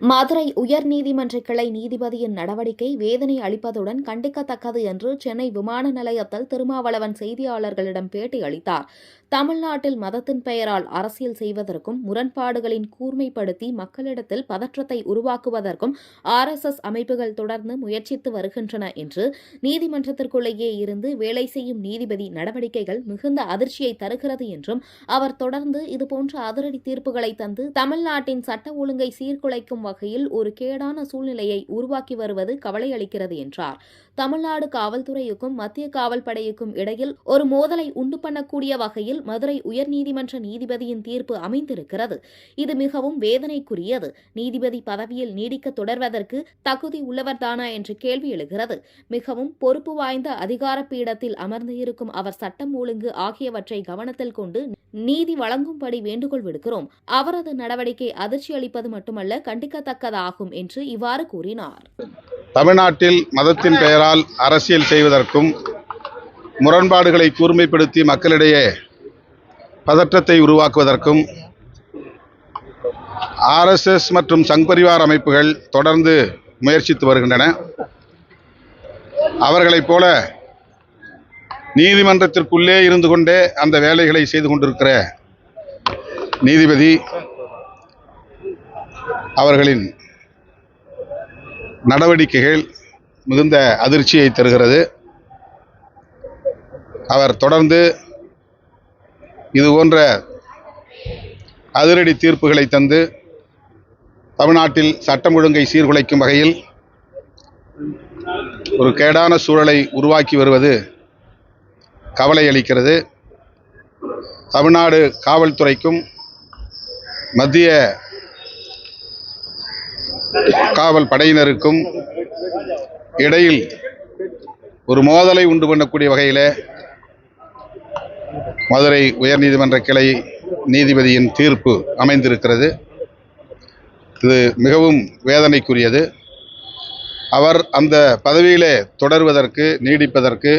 மதுரை உயர்நீதிமன்ற கிளை நீதிபதியின் நடவடிக்கை வேதனை அளிப்பதுடன் கண்டிக்கத்தக்கது என்று சென்னை விமான நிலையத்தில் திருமாவளவன் செய்தியாளர்களிடம் பேட்டியளித்தார். தமிழ்நாட்டில் மதத்தின் பெயரால் அரசியல் செய்வதற்கும் முரண்பாடுகளின் கூர்மைப்படுத்தி மக்களிடத்தில் பதற்றத்தை உருவாக்குவதற்கும் RSS அமைப்புகள் தொடர்ந்து முயற்சித்து வருகின்றன என்று நீதிமன்றத்திற்குள்ளேயே இருந்து வேலை செய்யும் நீதிபதி நடவடிக்கைகள் மிகுந்த அதிர்ச்சியை தருகிறது என்றும் அவர் தொடர்ந்து இதுபோன்ற அதிரடி தீர்ப்புகளை தந்து தமிழ்நாட்டின் சட்ட ஒழுங்கை சீர்குலைக்கும் வகையில் ஒரு கேடான சூழ்நிலையை உருவாக்கி வருவது கவலை அளிக்கிறது என்றார். தமிழ்நாடு காவல்துறைக்கும் மத்திய காவல் படைக்கும் இடையில் ஒரு மோதலை உண்டு பண்ணக்கூடிய வகையில் மதுரை உயர்நீதிமன்ற நீதிபதியின் தீர்ப்பு அமைந்திருக்கிறது. இது மிகவும் வேதனைக்குரியது. நீதிபதி பதவியில் நீடிக்க தொடர்வதற்கு தகுதி உள்ளவர்தானா என்ற கேள்வி எழுகிறது. மிகவும் பொறுப்பு வாய்ந்த அதிகார பீடத்தில் அமர்ந்து இருக்கும் அவர் சட்டம் ஒழுங்கு ஆகியவற்றை கவனத்தில் கொண்டு நீதி வழங்கும்படி வேண்டுகோள் விடுக்கிறோம். அவரது நடவடிக்கை அதிர்ச்சி அளிப்பது மட்டுமல்ல கண்டிக்கத்தக்கதாகும் என்று இவ்வாறு கூறினார். தமிழ்நாட்டில் மதத்தின் பெயரால் அரசியல் செய்வதற்கும் முரண்பாடுகளை கூர்மைப்படுத்தி மக்களிடையே பதற்றத்தை உருவாக்குவதற்கும் RSS மற்றும் சங் பரிவார் அமைப்புகள் தொடர்ந்து முயற்சித்து வருகின்றன. அவர்களைப் போல நீதிமன்றத்திற்குள்ளே இருந்து கொண்டே அந்த வேலைகளை செய்து கொண்டிருக்கிற நீதிபதி அவர்களின் நடவடிக்கைகள் மிகுந்த அதிர்ச்சியை தருகிறது. அவர் தொடர்ந்து இதுபோன்ற அதிரடி தீர்ப்புகளை தந்து தமிழ்நாட்டில் சட்டம் ஒழுங்கை சீர்குலைக்கும் வகையில் ஒரு கேடான சூழலை உருவாக்கி வருவது கவலை அளிக்கிறது. தமிழ்நாடு காவல்துறைக்கும் மத்திய காவல் படையினருக்கும் இடையில் ஒரு மோதலை உண்டு பண்ணக்கூடிய வகையில் மதுரை உயர்நீதிமன்ற கிளை நீதிபதியின் தீர்ப்பு அமைந்திருக்கிறது. இது மிகவும் வேதனைக்குரியது. அவர் அந்த பதவியிலே தொடர்வதற்கு நீடிப்பதற்கு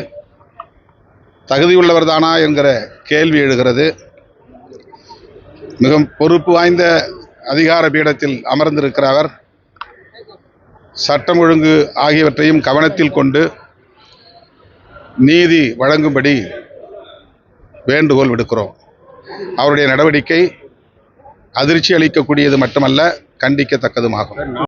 தகுதியுள்ளவர்தானா என்கிற கேள்வி எழுகிறது. மிக பொறுப்பு வாய்ந்த அதிகார பீடத்தில் அமர்ந்திருக்கிற அவர் சட்டம் ஒழுங்கு ஆகியவற்றையும் கவனத்தில் கொண்டு நீதி வழங்கும்படி வேண்டுகோள் விடுக்கிறோம். அவருடைய நடவடிக்கை அதிர்ச்சி அளிக்கக்கூடியது மட்டுமல்ல கண்டிக்கத்தக்கதுமாகும்.